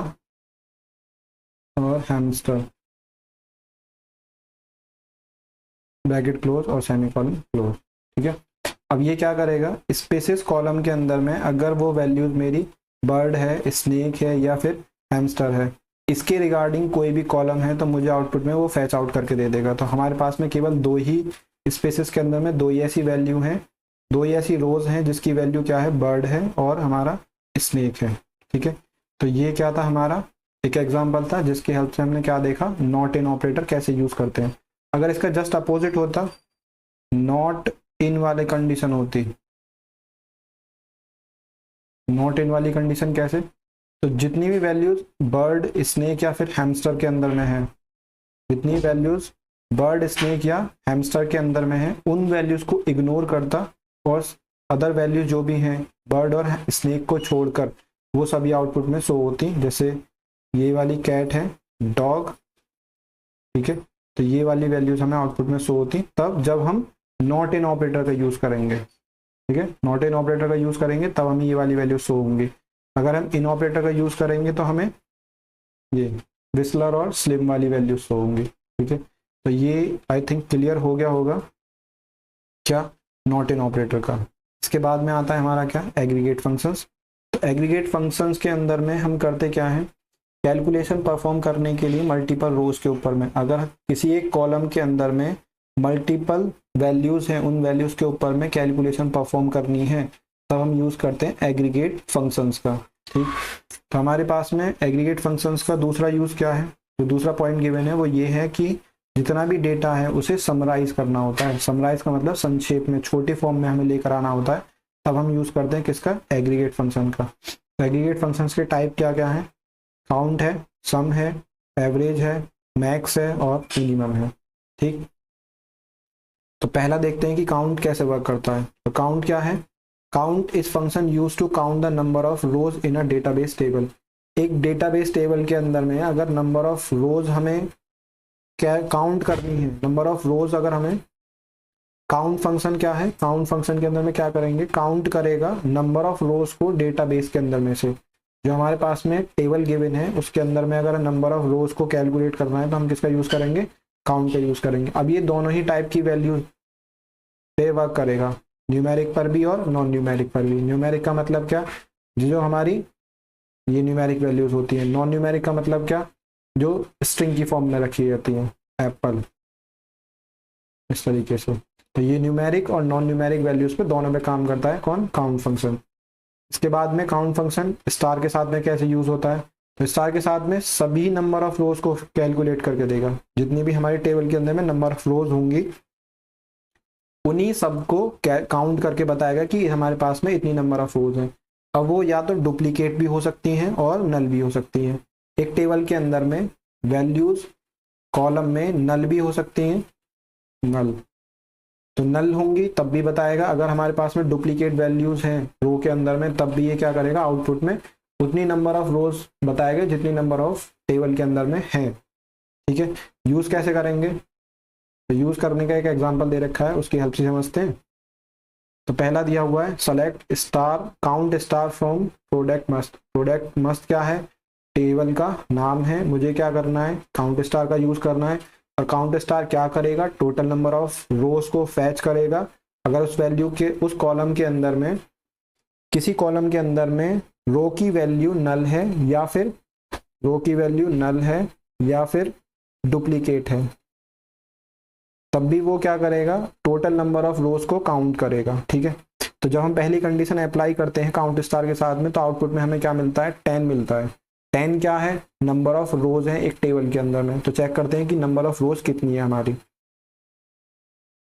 और हैमस्टर, ब्रैकेट क्लोज और सेमीकोलन क्लोज। ठीक है, अब ये क्या करेगा, स्पेसिस कॉलम के अंदर में अगर वो वैल्यूज मेरी बर्ड है, स्नेक है या फिर हैमस्टर है, इसके रिगार्डिंग कोई भी कॉलम है तो मुझे आउटपुट में वो फैच आउट करके दे देगा। तो हमारे पास में केवल 2 ही स्पेसिस के अंदर में 2 ही ऐसी वैल्यू हैं, 2 ही ऐसी रोज हैं जिसकी वैल्यू क्या है, बर्ड है और हमारा स्नेक है। ठीक है, तो ये क्या था हमारा एक एग्जाम्पल था जिसकी हेल्प से हमने क्या देखा, नॉट इन ऑपरेटर कैसे यूज करते हैं। अगर इसका जस्ट अपोजिट होता, नॉट इन वाले कंडीशन होती, नॉट इन वाली कंडीशन कैसे, तो जितनी भी वैल्यूज बर्ड, स्नेक या फिर हैमस्टर के अंदर में है, जितनी वैल्यूज बर्ड, स्नेक या हैमस्टर के अंदर में है, उन वैल्यूज को इग्नोर करता और अदर वैल्यूज जो भी हैं बर्ड और स्नेक को छोड़कर वो सभी आउटपुट में शो होती हैं। जैसे ये वाली कैट है, डॉग, ठीक है, तो ये वाली वैल्यूज हमें आउटपुट में शो होती तब जब हम नॉट इन ऑपरेटर का यूज करेंगे, ठीक है, नॉट इन ऑपरेटर का यूज करेंगे तब हमें ये वाली वैल्यू शो होंगी। अगर हम इन ऑपरेटर का यूज करेंगे तो हमें ये विस्लर और स्लिम वाली वैल्यू शो होंगी, ठीक है। तो ये आई थिंक क्लियर हो गया होगा क्या, नॉट इन ऑपरेटर का। इसके बाद में आता है हमारा क्या, एग्रीगेट फंक्शंस। तो एग्रीगेट फंक्शंस के अंदर में हम करते क्या है, कैलकुलेशन परफॉर्म करने के लिए मल्टीपल रोज के ऊपर में, अगर किसी एक कॉलम के अंदर में मल्टीपल वैल्यूज हैं, उन वैल्यूज के ऊपर में कैलकुलेशन परफॉर्म करनी है तब हम यूज करते हैं एग्रीगेट फंक्शंस का, ठीक। तो हमारे पास में एग्रीगेट फंक्शंस का दूसरा यूज क्या है, जो दूसरा पॉइंट गिवन है वो ये है कि जितना भी डेटा है उसे समराइज करना होता है। समराइज का मतलब संक्षेप में, छोटे फॉर्म में हमें लेकर आना होता है, तब हम यूज करते हैं किसका, एग्रीगेट फंक्शन का। तो एग्रीगेट फंक्शंस के टाइप क्या क्या है, काउंट है, सम है, एवरेज है, मैक्स है और मिनिमम है, ठीक। तो पहला देखते हैं कि काउंट कैसे वर्क करता है। तो काउंट क्या है, count is function use to count the number of rows in a database table. एक डेटाबेस टेबल के अंदर में अगर नंबर ऑफ रोज हमें क्या काउंट करनी है, नंबर ऑफ रोज अगर हमें, काउंट फंक्शन क्या है, काउंट फंक्शन के अंदर में क्या करेंगे, काउंट करेगा नंबर ऑफ रोज को डेटाबेस के अंदर में से। जो हमारे पास में टेबल गिवन है उसके अंदर में अगर नंबर ऑफ रोज को कैलकुलेट करना है तो हम किसका यूज करेंगे, काउंट का यूज करेंगे। अब ये दोनों ही टाइप की वैल्यू पे वर्क करेगा, न्यूमेरिक पर भी और नॉन न्यूमेरिक पर भी। न्यूमेरिक का मतलब क्या, जो हमारी ये न्यूमेरिक वैल्यूज होती है। नॉन न्यूमेरिक का मतलब क्या, जो स्ट्रिंग की फॉर्म में रखी जाती है, एप्पल, इस तरीके से। तो ये न्यूमेरिक और नॉन न्यूमेरिक वैल्यूज पे दोनों पे काम करता है कौन, काउंट फंक्शन। इसके बाद में काउंट फंक्शन स्टार के साथ में कैसे यूज होता है, तो स्टार के साथ में सभी नंबर ऑफ रोज को कैलकुलेट करके देगा। जितनी भी हमारी टेबल के अंदर में नंबर ऑफ रोज होंगी उन्हीं सबको काउंट करके बताएगा कि हमारे पास में इतनी नंबर ऑफ रोज हैं। अब वो या तो डुप्लीकेट भी हो सकती हैं और नल भी हो सकती हैं। एक टेबल के अंदर में वैल्यूज कॉलम में नल भी हो सकती हैं, नल, तो नल होंगी तब भी बताएगा। अगर हमारे पास में डुप्लीकेट वैल्यूज हैं रो के अंदर में तब भी ये क्या करेगा, आउटपुट में उतनी नंबर ऑफ रोज बताएगा जितनी नंबर ऑफ टेबल के अंदर में है, ठीक है। यूज कैसे करेंगे, तो यूज करने का एक एग्जांपल दे रखा है, उसकी हेल्प से समझते हैं। तो पहला दिया हुआ है select star count star from product must. Product must क्या है, टेबल का नाम है, मुझे क्या करना है, काउंट स्टार का यूज करना है। और काउंट स्टार क्या करेगा, टोटल नंबर ऑफ रोज को फैच करेगा। अगर उस वैल्यू के उस कॉलम के अंदर में, किसी कॉलम के अंदर में रो की वैल्यू नल है या फिर रो की वैल्यू नल है या फिर डुप्लीकेट है, तब भी वो क्या करेगा, टोटल नंबर ऑफ रोज को काउंट करेगा, ठीक है। तो जब हम पहली कंडीशन अप्लाई करते हैं काउंट स्टार के साथ में तो आउटपुट में हमें क्या मिलता है, 10 मिलता है। 10 क्या है, नंबर ऑफ रोज है एक टेबल के अंदर में। तो चेक करते हैं कि नंबर ऑफ रोज कितनी है हमारी।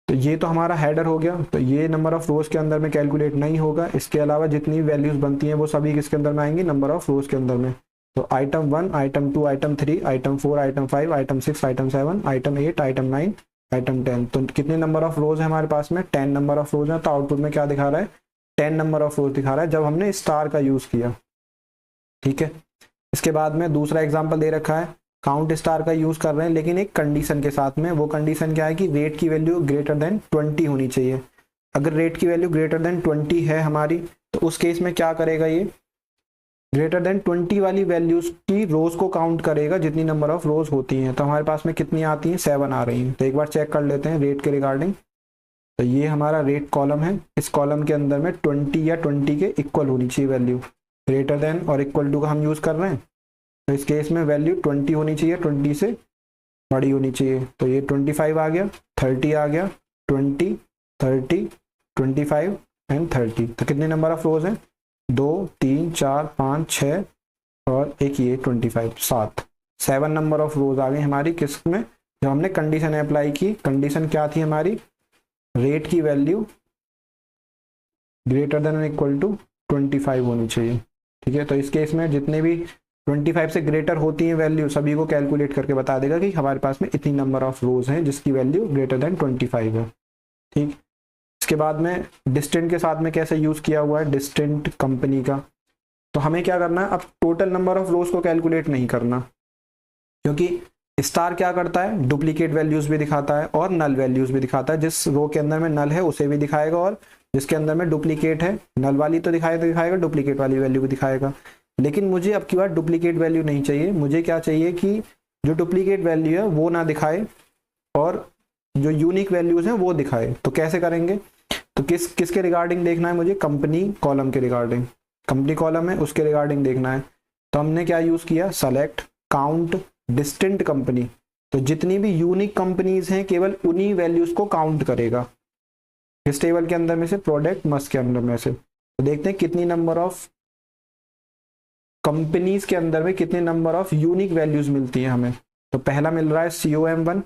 तो ये तो हमारा हेडर हो गया, तो ये नंबर ऑफ रोज के अंदर में कैलकुलेट नहीं होगा। इसके अलावा जितनी वैल्यूज बनती हैं वो सभी किसके अंदर में आएंगी, नंबर ऑफ रोज के अंदर में। तो item 1, item 2, item 3, item 4, item 5, item 6, item 7, item 8, item 9, item 10। तो कितने नंबर ऑफ रोज है हमारे पास में, 10 नंबर ऑफ रोज है। तो आउटपुट में क्या दिखा रहा है, 10 नंबर ऑफ रोज दिखा रहा है जब हमने स्टार का यूज किया, ठीक है। इसके बाद में दूसरा एग्जांपल दे रखा है, काउंट स्टार का यूज कर रहे हैं लेकिन एक कंडीशन के साथ में। वो कंडीशन क्या है कि रेट की वैल्यू ग्रेटर देन 20 होनी चाहिए। अगर रेट की वैल्यू ग्रेटर देन 20 है हमारी तो उस केस में क्या करेगा, ये ग्रेटर देन 20 वाली वैल्यूज की रोज को काउंट करेगा जितनी नंबर ऑफ रोज होती हैं। तो हमारे पास में कितनी आती हैं, 7 आ रही हैं। तो एक बार चेक कर लेते हैं रेट के रिगार्डिंग। तो ये हमारा रेट कॉलम है, इस कॉलम के अंदर में 20 या 20 के इक्वल होनी चाहिए वैल्यू। ग्रेटर देन और इक्वल टू का हम यूज कर रहे हैं, तो इस केस में वैल्यू 20 होनी चाहिए, 20 से बड़ी होनी चाहिए। तो ये 25 आ गया, 30 आ गया, 20, 30, 25 एंड 30। तो कितने नंबर ऑफ रोज हैं, 2, 3, 4, 5, 6 और एक ये 25, 7 नंबर ऑफ रोज आ गई हमारी। किस में, जब हमने कंडीशन अप्लाई की। कंडीशन क्या थी हमारी, रेट की value greater than equal to 25 होनी चाहिए, ठीक है। तो इस केस में जितने भी 25 से ग्रेटर होती है वैल्यू सभी को कैलकुलेट करके बता देगा कि हमारे पास में इतनी नंबर ऑफ रोज हैं जिसकी वैल्यू ग्रेटर देन 25 है, ठीक। इसके बाद में डिस्टेंट के साथ में कैसे यूज किया हुआ है, डिस्टेंट कंपनी का। तो हमें क्या करना है, अब टोटल नंबर ऑफ रोज को कैलकुलेट नहीं करना, क्योंकि स्टार क्या करता है, डुप्लीकेट वैल्यूज भी दिखाता है और नल वैल्यूज भी दिखाता है। जिस रो के अंदर में नल है उसे भी दिखाएगा, और जिसके अंदर में डुप्लीकेट है, नल वाली तो दिखाएगा, डुप्लीकेट वाली वैल्यू भी दिखाएगा। लेकिन मुझे अब की बार डुप्लीकेट वैल्यू नहीं चाहिए, मुझे क्या चाहिए कि जो डुप्लीकेट वैल्यू है वो ना दिखाए और जो यूनिक वैल्यूज हैं वो दिखाए। तो कैसे करेंगे, तो किसके रिगार्डिंग देखना है मुझे, कंपनी कॉलम के रिगार्डिंग, कंपनी कॉलम है उसके रिगार्डिंग देखना है। तो हमने क्या यूज किया, सेलेक्ट काउंट डिस्टिंक्ट कंपनी। तो जितनी भी यूनिक कंपनीज हैं केवल उन्हीं वैल्यूज को काउंट करेगा इस टेबल के अंदर में से, प्रोडक्ट मस्ट के अंदर में से। तो देखते हैं कितनी नंबर ऑफ कंपनीज के अंदर में कितने नंबर ऑफ यूनिक वैल्यूज मिलती है हमें। तो पहला मिल रहा है COM1,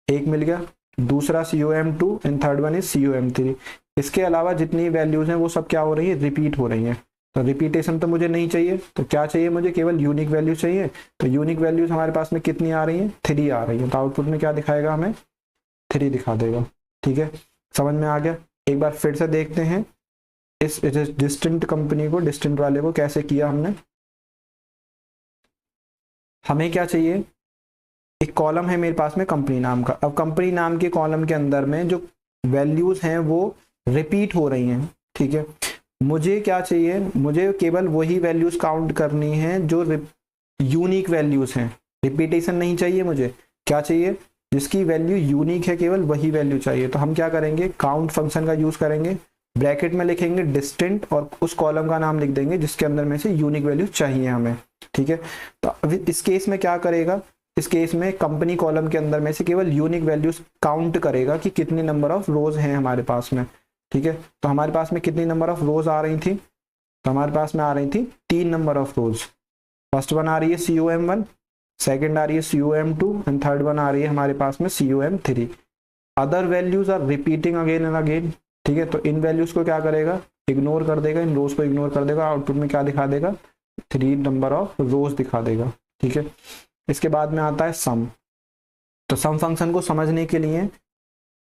एक मिल गया, दूसरा COM2 and third one is COM3। इसके अलावा जितनी वैल्यूज हैं वो सब क्या हो रही है, रिपीट हो रही हैं। तो रिपीटेशन तो मुझे नहीं चाहिए, तो क्या चाहिए मुझे, केवल यूनिक वैल्यूज चाहिए। तो यूनिक वैल्यूज हमारे पास में कितनी आ रही हैं, 3 आ रही है। तो आउटपुट में क्या दिखाएगा, हमें 3 दिखा देगा। ठीक है, समझ में आ गया। एक बार फिर से देखते हैं इस डिस्टिंक्ट कंपनी को, डिस्टिंक्ट वाले को कैसे किया हमने। हमें क्या चाहिए, एक कॉलम है मेरे पास में कंपनी नाम का। अब कंपनी नाम के कॉलम के अंदर में जो वैल्यूज हैं वो रिपीट हो रही हैं। ठीक है, मुझे क्या चाहिए, मुझे केवल वही वैल्यूज काउंट करनी है जो यूनिक वैल्यूज हैं, रिपीटेशन नहीं चाहिए मुझे। क्या चाहिए, जिसकी वैल्यू यूनिक है केवल वही वैल्यू चाहिए। तो हम क्या करेंगे, काउंट फंक्शन का यूज करेंगे, ब्रैकेट में लिखेंगे डिस्टिंक्ट और उस कॉलम का नाम लिख देंगे जिसके अंदर में से यूनिक वैल्यू चाहिए हमें। ठीक है, तो इस केस में क्या करेगा, इस केस में कंपनी कॉलम के अंदर में से केवल यूनिक वैल्यूज काउंट करेगा कि कितने नंबर ऑफ रोज हैं हमारे पास में। ठीक है, तो हमारे पास में कितनी नंबर ऑफ रोज आ रही थी, तो हमारे पास में आ रही थी 3 number of rows. First one आ रही है COM1, सेकंड आ रही है COM2 एंड थर्ड वन आ रही है हमारे पास में COM3। Other values are repeating again and again. ठीक है, तो इन वैल्यूज को क्या करेगा, इग्नोर कर देगा, इन रोज को इग्नोर कर देगा। आउटपुट में क्या दिखा देगा, 3 नंबर ऑफ रोज दिखा देगा। ठीक है, इसके बाद में आता है सम। तो सम फंक्शन को समझने के लिए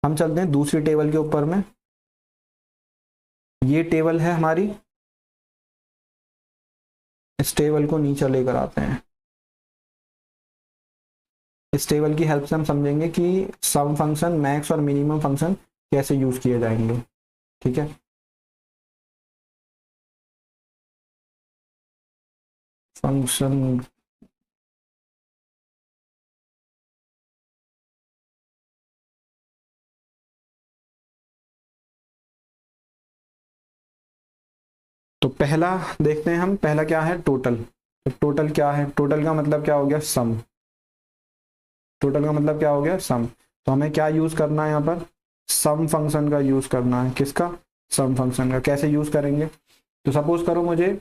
हम चलते हैं दूसरी टेबल के ऊपर में। ये टेबल है हमारी, इस टेबल को नीचे लेकर आते हैं। इस टेबल की हेल्प से हम समझेंगे कि सम फंक्शन, मैक्स और मिनिमम फंक्शन कैसे यूज किए जाएंगे। ठीक है, फंक्शन तो पहला देखते हैं हम, पहला क्या है, टोटल। तो टोटल क्या है, टोटल का मतलब क्या हो गया, सम। टोटल का मतलब क्या हो गया, सम। तो हमें क्या यूज करना है यहाँ पर, सम फंक्शन का यूज करना है। किसका, सम फंक्शन का। कैसे यूज करेंगे, तो सपोज करो मुझे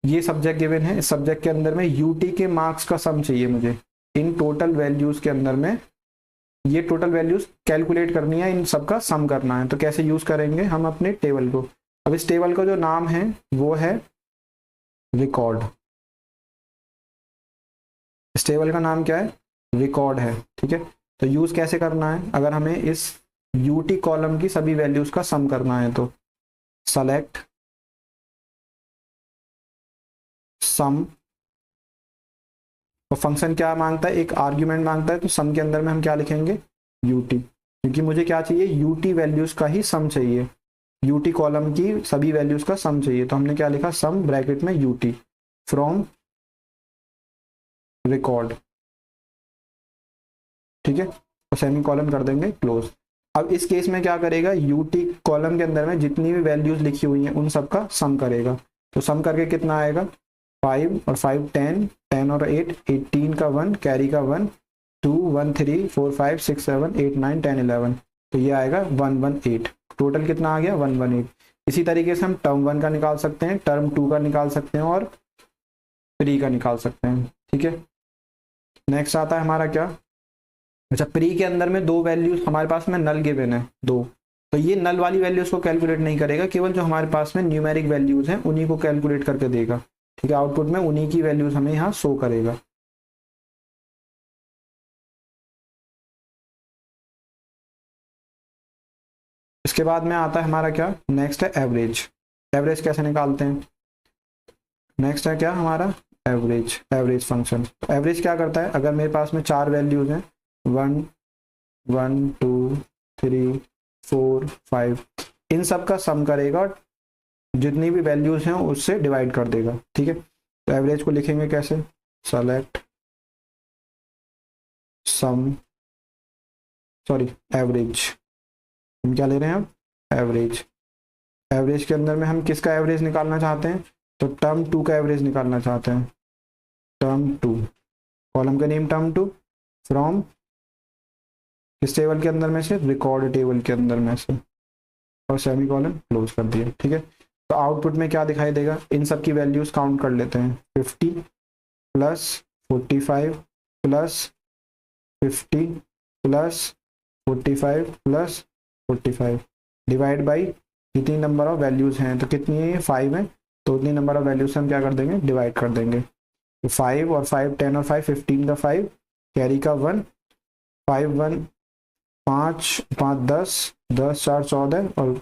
ये सब्जेक्ट गिवन है, इस सब्जेक्ट के अंदर में यूटी के मार्क्स का सम चाहिए मुझे। इन टोटल वैल्यूज के अंदर में ये टोटल वैल्यूज कैलकुलेट करनी है, इन सबका सम करना है। तो कैसे यूज करेंगे हम अपने टेबल को। अब इस टेबल का जो नाम है वो है रिकॉर्ड। इस टेबल का नाम क्या है, रिकॉर्ड है। ठीक है, तो यूज कैसे करना है, अगर हमें इस यूटी कॉलम की सभी वैल्यूज का सम करना है तो सेलेक्ट सम। और फंक्शन क्या मांगता है, एक आर्ग्यूमेंट मांगता है, तो सम के अंदर में हम क्या लिखेंगे, यूटी, क्योंकि मुझे क्या चाहिए, यूटी वैल्यूज का ही सम चाहिए, यूटी कॉलम की सभी वैल्यूज का सम चाहिए। तो हमने क्या लिखा, सम ब्रैकेट में यूटी फ्रॉम रिकॉर्ड। ठीक है, तो सेमी कॉलन कर देंगे क्लोज। अब इस केस में क्या करेगा, यूटी कॉलम के अंदर में जितनी भी वैल्यूज लिखी हुई हैं उन सबका सम करेगा। तो सम करके कितना आएगा, 5 और 5 10, 10 और 8 18 का 1, कैरी का 1, 2 1 3 4 5 6 7 8 9 10 11। तो ये आएगा 118। टोटल कितना आ गया, 118। इसी तरीके से हम टर्म 1 का निकाल सकते हैं, टर्म 2 का निकाल सकते हैं और 3 का निकाल सकते हैं। ठीक है, नेक्स्ट आता है हमारा क्या, अच्छा प्री के अंदर में 2 वैल्यूज हमारे पास में नल गिवन है 2। तो ये नल वाली वैल्यूज को कैलकुलेट नहीं करेगा, केवल जो हमारे पास में न्यूमेरिक वैल्यूज हैं उन्हीं को कैलकुलेट करके देगा। ठीक है, आउटपुट में उन्हीं की वैल्यूज हमें यहाँ शो करेगा। इसके बाद में आता है हमारा क्या, नेक्स्ट है एवरेज। एवरेज कैसे निकालते हैं, नेक्स्ट है क्या हमारा एवरेज, एवरेज फंक्शन। तो एवरेज क्या करता है, अगर मेरे पास में 4 वैल्यूज हैं 1 1 2 3 4 5, इन सब का सम करेगा और जितनी भी वैल्यूज हैं उससे डिवाइड कर देगा, ठीक है। तो एवरेज को लिखेंगे कैसे, सेलेक्ट सम, सॉरी एवरेज, हम क्या ले रहे हैं अब, एवरेज। एवरेज के अंदर में हम किसका एवरेज निकालना चाहते हैं, तो टर्म 2 का एवरेज निकालना चाहते हैं, टर्म 2, कॉलम का नेम टर्म 2, फ्रॉम किस टेबल के अंदर में से, रिकॉर्ड टेबल के अंदर में से, और सेमी कॉलम क्लोज कर दिया, ठीक है। तो आउटपुट में क्या दिखाई देगा, इन सब की वैल्यूज काउंट कर लेते हैं, 50 plus 45 plus 50 plus 45 plus 45 divide by कितनी नंबर ऑफ वैल्यूज हैं, तो कितनी है, 5 है, तो उतनी नंबर ऑफ वैल्यूज हम क्या कर देंगे, डिवाइड कर देंगे। तो 5 और 5 10 और 5 15 का 5, कैरी का 1, 5 1 5 5 10 10 4 14, और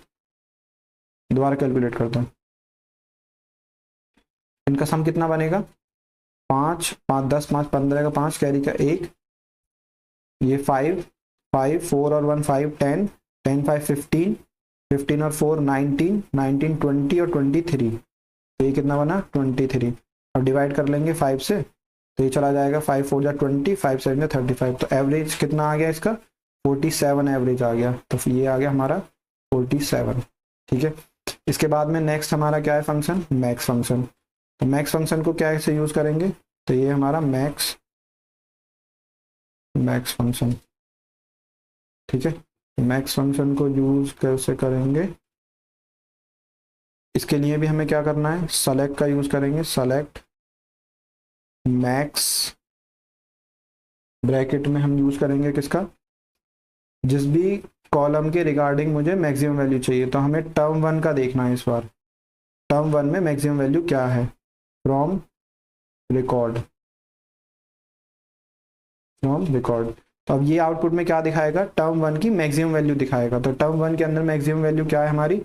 दोबारा कैलकुलेट करता हूँ, इनका सम कितना बनेगा, 5 5 10 5 15 का 5, कैरी का 1, ये 5 5 4 और 1 5 10 10 5 15 15 और 4 19 19 20 और 23, तो ये कितना बना 23। अब डिवाइड कर लेंगे 5 से, तो ये चला जाएगा 5 4 जा 20 5 7 जा 35, तो एवरेज कितना आ गया इसका, 47 एवरेज आ गया। तो फिर ये आ गया हमारा 47, ठीक है। इसके बाद में नेक्स्ट हमारा क्या है फंक्शन, मैक्स फंक्शन। तो मैक्स फंक्शन को क्या से यूज करेंगे, तो ये हमारा मैक्स फंक्शन, ठीक है। मैक्स फंक्शन को यूज कैसे करेंगे, इसके लिए भी हमें क्या करना है, सेलेक्ट का यूज करेंगे, सेलेक्ट मैक्स, ब्रैकेट में हम यूज करेंगे किसका, जिस भी कॉलम के रिगार्डिंग मुझे मैक्सिमम वैल्यू चाहिए, तो हमें टर्म 1 का देखना है इस बार, टर्म 1 में मैक्सिमम वैल्यू क्या है, फ्रॉम रिकॉर्ड, फ्रॉम रिकॉर्ड। तो अब ये आउटपुट में क्या दिखाएगा, टर्म 1 की मैक्सिमम वैल्यू दिखाएगा। तो टर्म 1 के अंदर मैक्सिमम वैल्यू क्या है हमारी,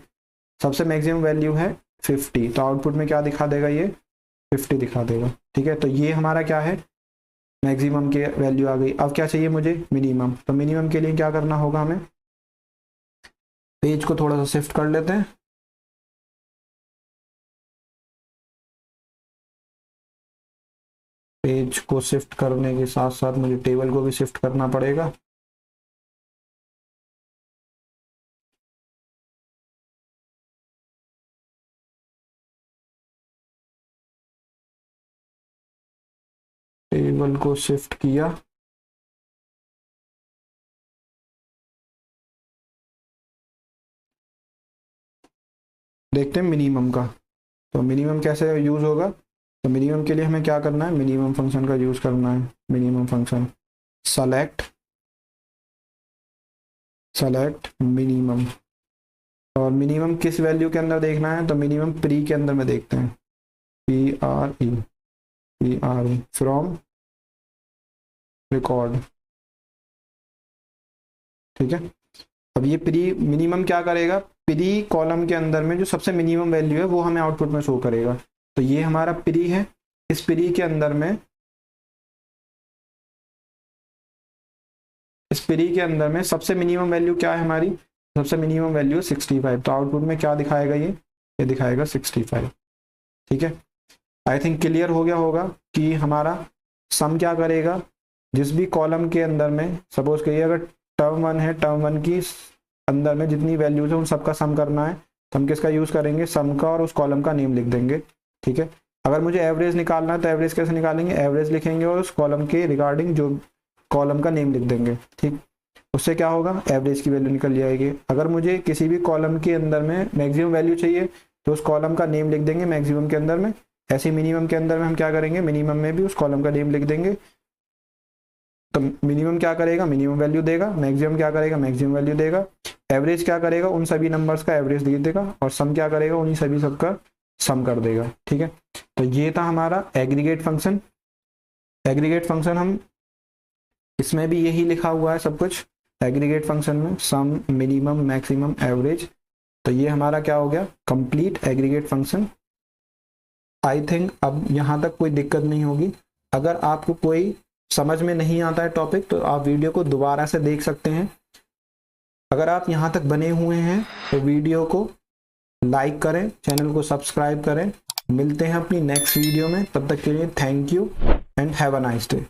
सबसे मैक्सिमम वैल्यू है 50, तो आउटपुट में क्या दिखा देगा, ये 50 दिखा देगा, ठीक है। तो ये हमारा क्या है, मैक्सिमम की वैल्यू आ गई। अब क्या चाहिए मुझे, मिनिमम। तो मिनिमम के लिए क्या करना होगा हमें, पेज को थोड़ा सा शिफ्ट कर लेते हैं, पेज को शिफ्ट करने के साथ साथ मुझे टेबल को भी शिफ्ट करना पड़ेगा। टेबल को शिफ्ट किया, देखते हैं मिनिमम का। तो मिनिमम कैसे यूज होगा, तो मिनिमम के लिए हमें क्या करना है, मिनिमम फंक्शन का यूज करना है। Minimum function select, select minimum, और मिनिमम किस वैल्यू के अंदर देखना है, तो मिनिमम प्री के अंदर में देखते हैं, PRE फ्रॉम रिकॉर्ड, ठीक है। अब ये प्री मिनिमम क्या करेगा, प्री कॉलम के अंदर में जो सबसे मिनिमम वैल्यू है वो हमें आउटपुट में शो करेगा। तो ये हमारा प्री है, इस प्री के अंदर में, इस प्री के अंदर में सबसे मिनिमम वैल्यू क्या है हमारी, सबसे मिनिमम वैल्यू 65, तो आउटपुट में क्या दिखाएगा, ये दिखाएगा 65, ठीक है। आई थिंक क्लियर हो गया होगा कि हमारा सम क्या करेगा, जिस भी कॉलम के अंदर में, सपोज करिए अगर टर्म 1 है, टर्म 1 की अंदर में जितनी वैल्यूज है उन सबका सम करना है, तो हम किसका यूज करेंगे, सम का, और उस कॉलम का नेम लिख देंगे, ठीक है। अगर मुझे एवरेज निकालना है तो एवरेज कैसे निकालेंगे, एवरेज लिखेंगे और उस कॉलम के रिगार्डिंग जो कॉलम का नेम लिख देंगे, ठीक। उससे क्या होगा, एवरेज की वैल्यू निकल जाएगी। अगर मुझे किसी भी कॉलम के अंदर में मैक्सिमम वैल्यू चाहिए तो उस कॉलम का नेम लिख देंगे मैक्सिमम के अंदर में, ऐसे मिनिमम के अंदर में हम क्या करेंगे, मिनिमम में भी उस कॉलम का नेम लिख देंगे। तो मिनिमम क्या करेगा, मिनिमम वैल्यू देगा, मैक्सिमम क्या करेगा, मैक्सिमम वैल्यू देगा, एवरेज क्या करेगा, उन सभी नंबर्स का एवरेज दे देगा, और सम क्या करेगा, उन्हीं सभी सबका सम कर देगा, ठीक है। तो ये था हमारा एग्रीगेट फंक्शन। एग्रीगेट फंक्शन हम, इसमें भी यही लिखा हुआ है सब कुछ एग्रीगेट फंक्शन में, सम मिनिमम मैक्सिमम एवरेज। तो ये हमारा क्या हो गया, complete aggregate function I think अब यहाँ तक कोई दिक्कत नहीं होगी। अगर आपको कोई समझ में नहीं आता है टॉपिक तो आप वीडियो को दोबारा से देख सकते हैं। अगर आप यहाँ तक बने हुए हैं तो वीडियो को लाइक करें, चैनल को सब्सक्राइब करें। मिलते हैं अपनी नेक्स्ट वीडियो में, तब तक के लिए thank you and have a nice day.